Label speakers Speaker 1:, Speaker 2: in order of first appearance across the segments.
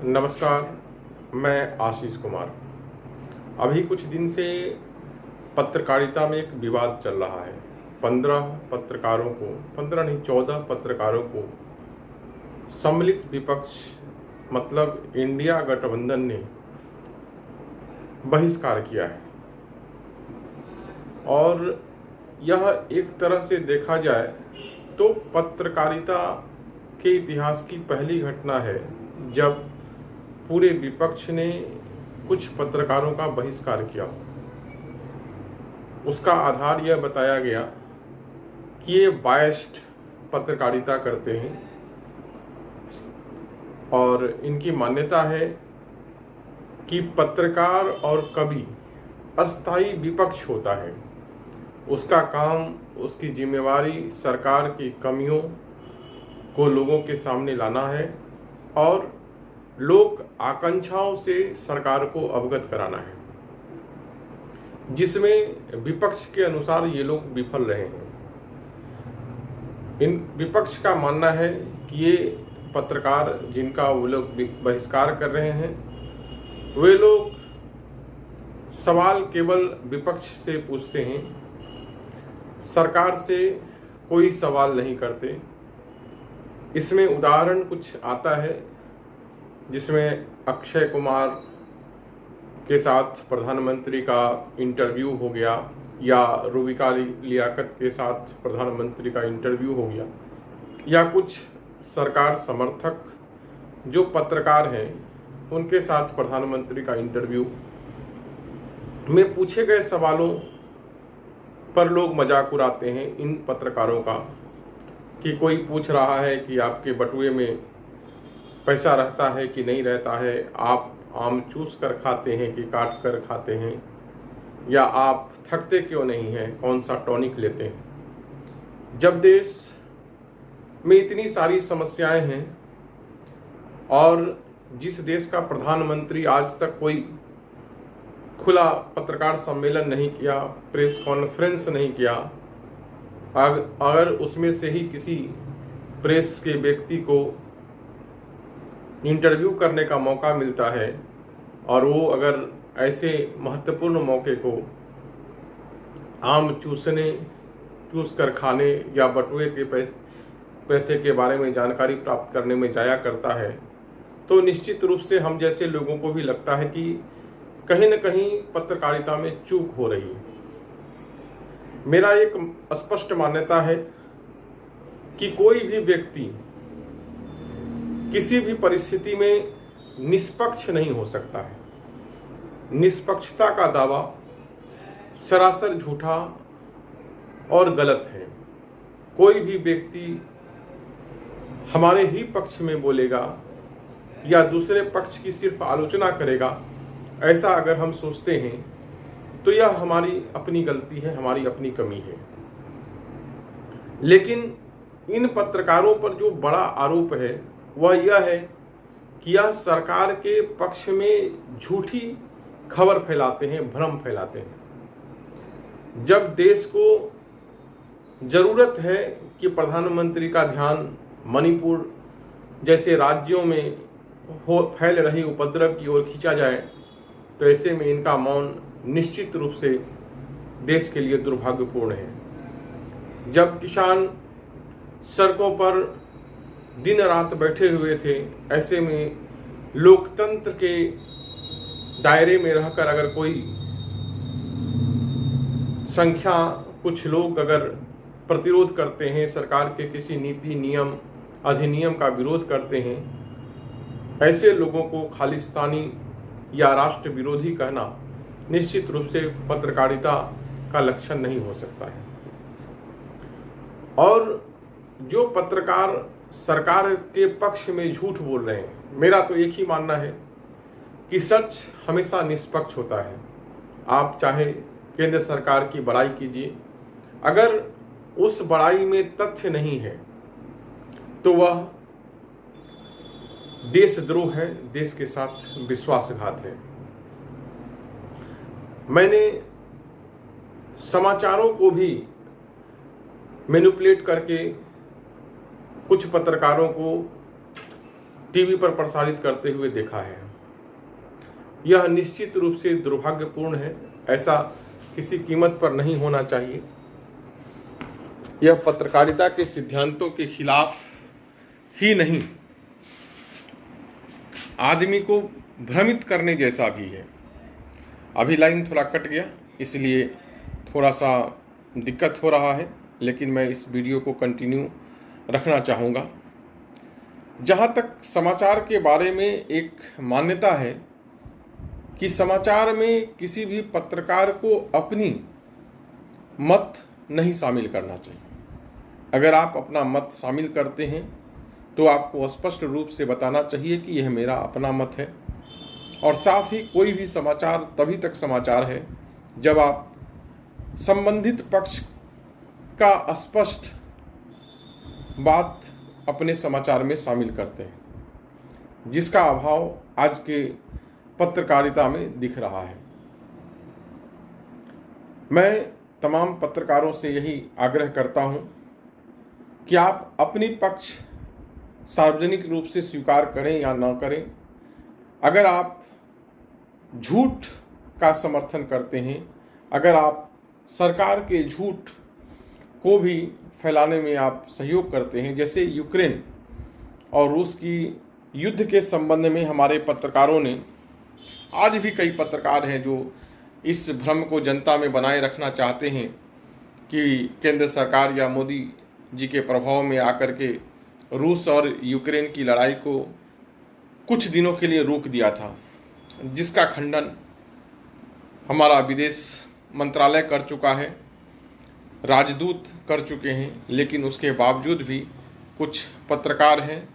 Speaker 1: नमस्कार, मैं आशीष कुमार। अभी कुछ दिन से पत्रकारिता में एक विवाद चल रहा है। 15 पत्रकारों को, 15 नहीं 14 पत्रकारों को सम्मिलित विपक्ष मतलब इंडिया गठबंधन ने बहिष्कार किया है। और यह एक तरह से देखा जाए तो पत्रकारिता के इतिहास की पहली घटना है जब पूरे विपक्ष ने कुछ पत्रकारों का बहिष्कार किया। उसका आधार यह बताया गया कि ये बायस्ड पत्रकारिता करते हैं और इनकी मान्यता है कि पत्रकार और कवि अस्थायी विपक्ष होता है। उसका काम, उसकी जिम्मेवारी सरकार की कमियों को लोगों के सामने लाना है और लोक आकांक्षाओं से सरकार को अवगत कराना है, जिसमें विपक्ष के अनुसार ये लोग विफल रहे हैं। इन विपक्ष का मानना है कि ये पत्रकार जिनका वो लोग बहिष्कार कर रहे हैं, वे लोग सवाल केवल विपक्ष से पूछते हैं, सरकार से कोई सवाल नहीं करते। इसमें उदाहरण कुछ आता है जिसमें अक्षय कुमार के साथ प्रधानमंत्री का इंटरव्यू हो गया या रूबिका लियाकत के साथ प्रधानमंत्री का इंटरव्यू हो गया, या कुछ सरकार समर्थक जो पत्रकार हैं उनके साथ प्रधानमंत्री का इंटरव्यू में पूछे गए सवालों पर लोग मजाक उड़ाते हैं इन पत्रकारों का। कि कोई पूछ रहा है कि आपके बटुए में पैसा रहता है कि नहीं रहता है, आप आम चूस कर खाते हैं कि काट कर खाते हैं, या आप थकते क्यों नहीं हैं, कौन सा टॉनिक लेते हैं। जब देश में इतनी सारी समस्याएं हैं और जिस देश का प्रधानमंत्री आज तक कोई खुला पत्रकार सम्मेलन नहीं किया, प्रेस कॉन्फ्रेंस नहीं किया, अगर उसमें से ही किसी प्रेस के व्यक्ति को इंटरव्यू करने का मौका मिलता है और वो अगर ऐसे महत्वपूर्ण मौके को आम चूस कर खाने या बटुए के पैसे के बारे में जानकारी प्राप्त करने में जाया करता है, तो निश्चित रूप से हम जैसे लोगों को भी लगता है कि कहीं न कहीं पत्रकारिता में चूक हो रही है। मेरा एक स्पष्ट मान्यता है कि कोई भी व्यक्ति किसी भी परिस्थिति में निष्पक्ष नहीं हो सकता है। निष्पक्षता का दावा सरासर झूठा और गलत है। कोई भी व्यक्ति हमारे ही पक्ष में बोलेगा या दूसरे पक्ष की सिर्फ आलोचना करेगा, ऐसा अगर हम सोचते हैं तो यह हमारी अपनी गलती है, हमारी अपनी कमी है। लेकिन इन पत्रकारों पर जो बड़ा आरोप है वह यह है कि यह सरकार के पक्ष में झूठी खबर फैलाते हैं, भ्रम फैलाते हैं। जब देश को जरूरत है कि प्रधानमंत्री का ध्यान मणिपुर जैसे राज्यों में फैल रही उपद्रव की ओर खींचा जाए, तो ऐसे में इनका मौन निश्चित रूप से देश के लिए दुर्भाग्यपूर्ण है। जब किसान सड़कों पर दिन रात बैठे हुए थे, ऐसे में लोकतंत्र के दायरे में रहकर अगर कोई संख्या कुछ लोग अगर प्रतिरोध करते हैं, सरकार के किसी नीति नियम अधिनियम का विरोध करते हैं, ऐसे लोगों को खालिस्तानी या राष्ट्र विरोधी कहना निश्चित रूप से पत्रकारिता का लक्षण नहीं हो सकता है। और जो पत्रकार सरकार के पक्ष में झूठ बोल रहे हैं, मेरा तो एक ही मानना है कि सच हमेशा निष्पक्ष होता है। आप चाहे केंद्र सरकार की बड़ाई कीजिए, अगर उस बड़ाई में तथ्य नहीं है तो वह देशद्रोह है, देश के साथ विश्वासघात है। मैंने समाचारों को भी मैनिपुलेट करके कुछ पत्रकारों को टीवी पर प्रसारित करते हुए देखा है। यह निश्चित रूप से दुर्भाग्यपूर्ण है, ऐसा किसी कीमत पर नहीं होना चाहिए। यह पत्रकारिता के सिद्धांतों के खिलाफ ही नहीं, आदमी को भ्रमित करने जैसा भी है। अभी लाइन थोड़ा कट गया, इसलिए थोड़ा सा दिक्कत हो रहा है, लेकिन मैं इस वीडियो को कंटिन्यू रखना चाहूँगा। जहाँ तक समाचार के बारे में एक मान्यता है कि समाचार में किसी भी पत्रकार को अपनी मत नहीं शामिल करना चाहिए। अगर आप अपना मत शामिल करते हैं तो आपको स्पष्ट रूप से बताना चाहिए कि यह मेरा अपना मत है। और साथ ही कोई भी समाचार तभी तक समाचार है जब आप संबंधित पक्ष का स्पष्ट बात अपने समाचार में शामिल करते हैं, जिसका अभाव आज के पत्रकारिता में दिख रहा है। मैं तमाम पत्रकारों से यही आग्रह करता हूं कि आप अपनी पक्ष सार्वजनिक रूप से स्वीकार करें या न करें। अगर आप झूठ का समर्थन करते हैं, अगर आप सरकार के झूठ को भी फैलाने में आप सहयोग करते हैं, जैसे यूक्रेन और रूस की युद्ध के संबंध में हमारे पत्रकारों ने, आज भी कई पत्रकार हैं जो इस भ्रम को जनता में बनाए रखना चाहते हैं कि केंद्र सरकार या मोदी जी के प्रभाव में आकर के रूस और यूक्रेन की लड़ाई को कुछ दिनों के लिए रोक दिया था, जिसका खंडन हमारा विदेश मंत्रालय कर चुका है, राजदूत कर चुके हैं। लेकिन उसके बावजूद भी कुछ पत्रकार हैं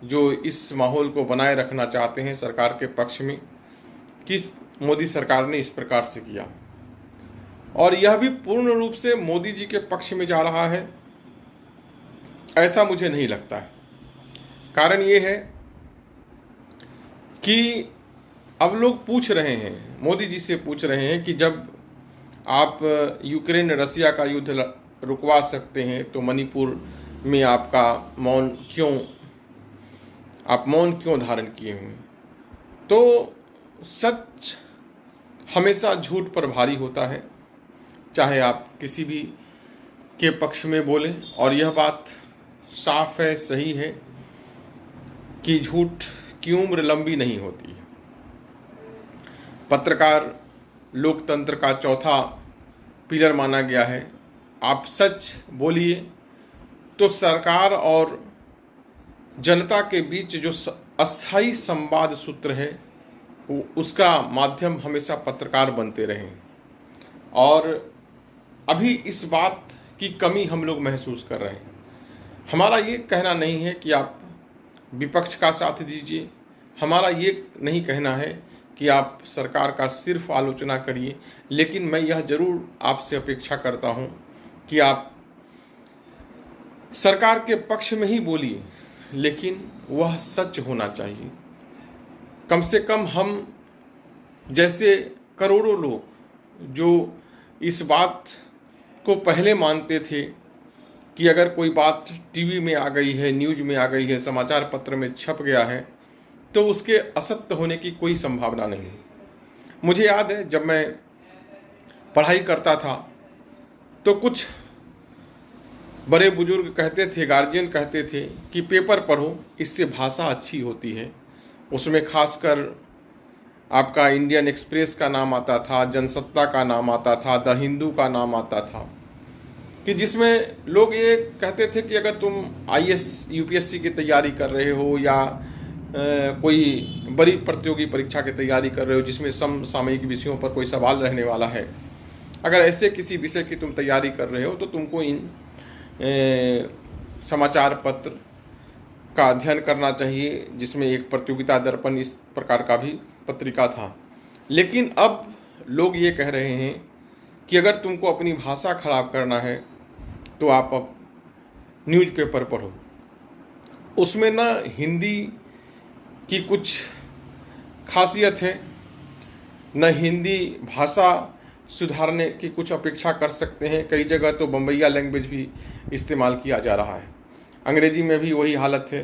Speaker 1: जो इस माहौल को बनाए रखना चाहते हैं सरकार के पक्ष में कि मोदी सरकार ने इस प्रकार से किया, और यह भी पूर्ण रूप से मोदी जी के पक्ष में जा रहा है, ऐसा मुझे नहीं लगता है। कारण ये है कि अब लोग पूछ रहे हैं, मोदी जी से पूछ रहे हैं कि जब आप यूक्रेन रसिया का युद्ध रुकवा सकते हैं तो मणिपुर में आपका मौन क्यों धारण किए हुए। तो सच हमेशा झूठ पर भारी होता है, चाहे आप किसी भी के पक्ष में बोलें। और यह बात साफ है, सही है कि झूठ की उम्र लंबी नहीं होती है। पत्रकार लोकतंत्र का चौथा पिलर माना गया है। आप सच बोलिए तो सरकार और जनता के बीच जो अस्थायी संवाद सूत्र है उसका माध्यम हमेशा पत्रकार बनते रहे। और अभी इस बात की कमी हम लोग महसूस कर रहे हैं। हमारा ये कहना नहीं है कि आप विपक्ष का साथ दीजिए, हमारा ये नहीं कहना है कि आप सरकार का सिर्फ आलोचना करिए, लेकिन मैं यह जरूर आपसे अपेक्षा करता हूं कि आप सरकार के पक्ष में ही बोलिए, लेकिन वह सच होना चाहिए। कम से कम हम जैसे करोड़ों लोग जो इस बात को पहले मानते थे कि अगर कोई बात टीवी में आ गई है, न्यूज़ में आ गई है, समाचार पत्र में छप गया है, तो उसके असत्य होने की कोई संभावना नहीं। मुझे याद है जब मैं पढ़ाई करता था तो कुछ बड़े बुजुर्ग कहते थे, गार्जियन कहते थे कि पेपर पढ़ो, इससे भाषा अच्छी होती है। उसमें खासकर आपका इंडियन एक्सप्रेस का नाम आता था, जनसत्ता का नाम आता था, द हिंदू का नाम आता था, कि जिसमें लोग ये कहते थे कि अगर तुम IAS UPSC की तैयारी कर रहे हो या कोई बड़ी प्रतियोगी परीक्षा की तैयारी कर रहे हो जिसमें समसामयिक विषयों पर कोई सवाल रहने वाला है, अगर ऐसे किसी विषय की तुम तैयारी कर रहे हो तो तुमको इन समाचार पत्र का अध्ययन करना चाहिए, जिसमें एक प्रतियोगिता दर्पण इस प्रकार का भी पत्रिका था। लेकिन अब लोग ये कह रहे हैं कि अगर तुमको अपनी भाषा खराब करना है तो आप अब न्यूज़पेपर पढ़ो। उसमें ना हिंदी की कुछ खासियत है, न हिंदी भाषा सुधारने की कुछ अपेक्षा कर सकते हैं। कई जगह तो बम्बैया लैंग्वेज भी इस्तेमाल किया जा रहा है। अंग्रेजी में भी वही हालत है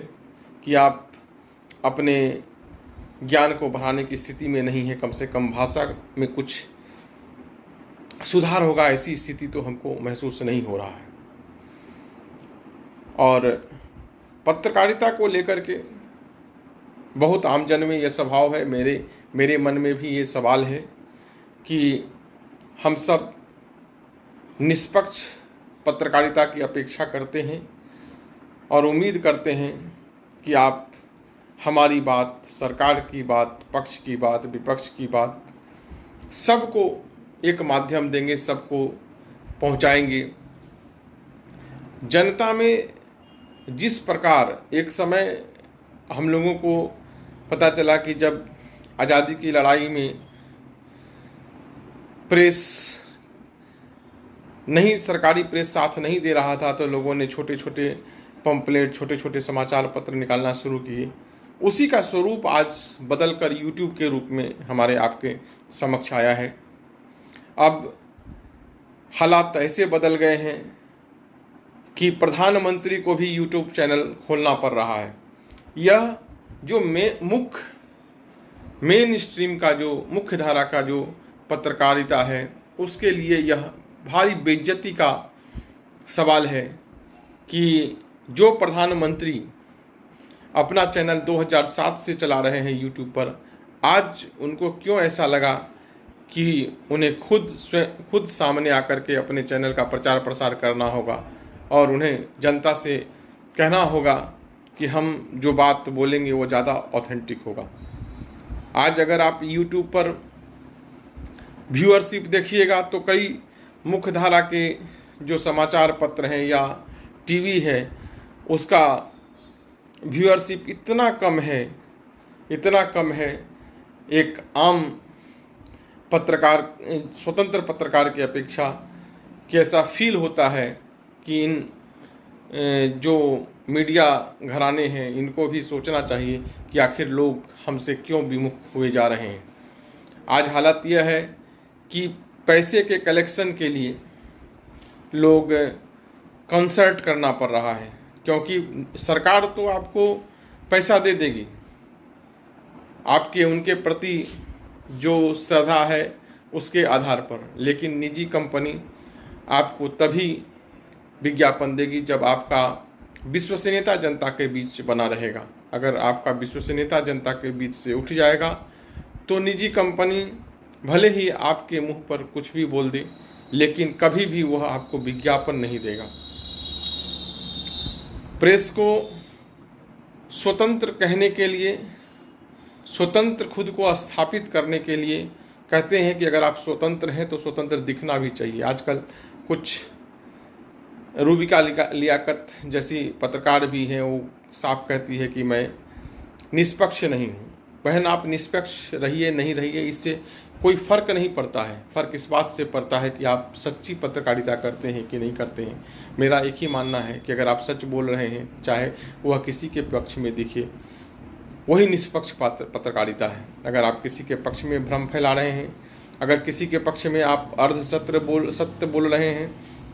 Speaker 1: कि आप अपने ज्ञान को बढ़ाने की स्थिति में नहीं है। कम से कम भाषा में कुछ सुधार होगा, ऐसी स्थिति तो हमको महसूस नहीं हो रहा है। और पत्रकारिता को लेकर के बहुत आमजन में यह स्वभाव है, मेरे मन में भी ये सवाल है कि हम सब निष्पक्ष पत्रकारिता की अपेक्षा करते हैं और उम्मीद करते हैं कि आप हमारी बात, सरकार की बात, पक्ष की बात, विपक्ष की बात, सबको एक माध्यम देंगे, सबको पहुंचाएंगे। जनता में जिस प्रकार एक समय हम लोगों को पता चला कि जब आज़ादी की लड़ाई में प्रेस नहीं, सरकारी प्रेस साथ नहीं दे रहा था, तो लोगों ने छोटे छोटे पंपलेट, छोटे छोटे समाचार पत्र निकालना शुरू किए। उसी का स्वरूप आज बदलकर यूट्यूब के रूप में हमारे आपके समक्ष आया है। अब हालात ऐसे बदल गए हैं कि प्रधानमंत्री को भी यूट्यूब चैनल खोलना पड़ रहा है। यह जो मेन स्ट्रीम का, जो मुख्य धारा का जो पत्रकारिता है, उसके लिए यह भारी बेइज्जती का सवाल है कि जो प्रधानमंत्री अपना चैनल 2007 से चला रहे हैं यूट्यूब पर, आज उनको क्यों ऐसा लगा कि उन्हें खुद सामने आकर के अपने चैनल का प्रचार प्रसार करना होगा और उन्हें जनता से कहना होगा कि हम जो बात बोलेंगे वो ज़्यादा ऑथेंटिक होगा। आज अगर आप यूट्यूब पर व्यूअरशिप देखिएगा तो कई मुख्य धारा के जो समाचार पत्र हैं या टीवी है, उसका व्यूअरशिप इतना कम है एक आम पत्रकार, स्वतंत्र पत्रकार की अपेक्षा, कि ऐसा फील होता है कि इन जो मीडिया घराने हैं इनको भी सोचना चाहिए कि आखिर लोग हमसे क्यों विमुख हुए जा रहे हैं। आज हालत यह है कि पैसे के कलेक्शन के लिए लोग कंसर्ट करना पड़ रहा है, क्योंकि सरकार तो आपको पैसा दे देगी, आपके उनके प्रति जो श्रद्धा है उसके आधार पर, लेकिन निजी कंपनी आपको तभी विज्ञापन देगी जब आपका विश्वसनीयता जनता के बीच बना रहेगा। अगर आपका विश्वसनीयता जनता के बीच से उठ जाएगा तो निजी कंपनी भले ही आपके मुंह पर कुछ भी बोल दे, लेकिन कभी भी वह आपको विज्ञापन नहीं देगा। प्रेस को स्वतंत्र कहने के लिए, स्वतंत्र खुद को स्थापित करने के लिए कहते हैं कि अगर आप स्वतंत्र हैं तो स्वतंत्र दिखना भी चाहिए। आजकल कुछ रूबिका लियाकत जैसी पत्रकार भी हैं, वो साफ कहती है कि मैं निष्पक्ष नहीं हूँ। बहन, आप निष्पक्ष रहिए नहीं रहिए, इससे कोई फ़र्क नहीं पड़ता है। फ़र्क इस बात से पड़ता है कि आप सच्ची पत्रकारिता करते हैं कि नहीं करते हैं। मेरा एक ही मानना है कि अगर आप सच बोल रहे हैं, चाहे वह किसी के पक्ष में दिखे, वही निष्पक्ष पत्रकारिता है। अगर आप किसी के पक्ष में भ्रम फैला रहे हैं, अगर किसी के पक्ष में आप सत्य बोल रहे हैं,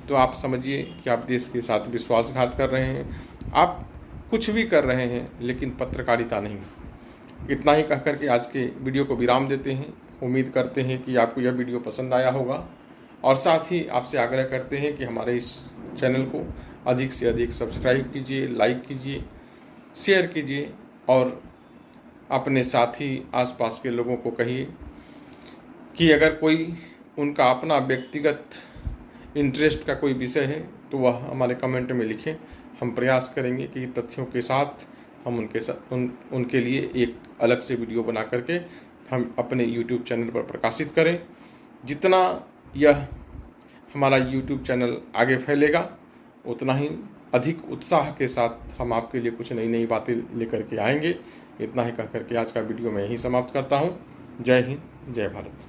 Speaker 1: तो आप समझिए कि आप देश के साथ विश्वासघात कर रहे हैं। आप कुछ भी कर रहे हैं, लेकिन पत्रकारिता नहीं। इतना ही कहकर के आज के वीडियो को विराम देते हैं। उम्मीद करते हैं कि आपको यह वीडियो पसंद आया होगा, और साथ ही आपसे आग्रह करते हैं कि हमारे इस चैनल को अधिक से अधिक सब्सक्राइब कीजिए, लाइक कीजिए, शेयर कीजिए, और अपने साथी आसपास के लोगों को कहिए कि अगर कोई उनका अपना व्यक्तिगत इंटरेस्ट का कोई विषय है तो वह हमारे कमेंट में लिखें। हम प्रयास करेंगे कि तथ्यों के साथ हम उनके लिए एक अलग से वीडियो बना करके हम अपने YouTube चैनल पर प्रकाशित करें। जितना यह हमारा YouTube चैनल आगे फैलेगा, उतना ही अधिक उत्साह के साथ हम आपके लिए कुछ नई बातें लेकर के आएंगे। इतना ही कहकर के आज का वीडियो मैं यहीं समाप्त करता हूँ। जय हिंद, जय भारत।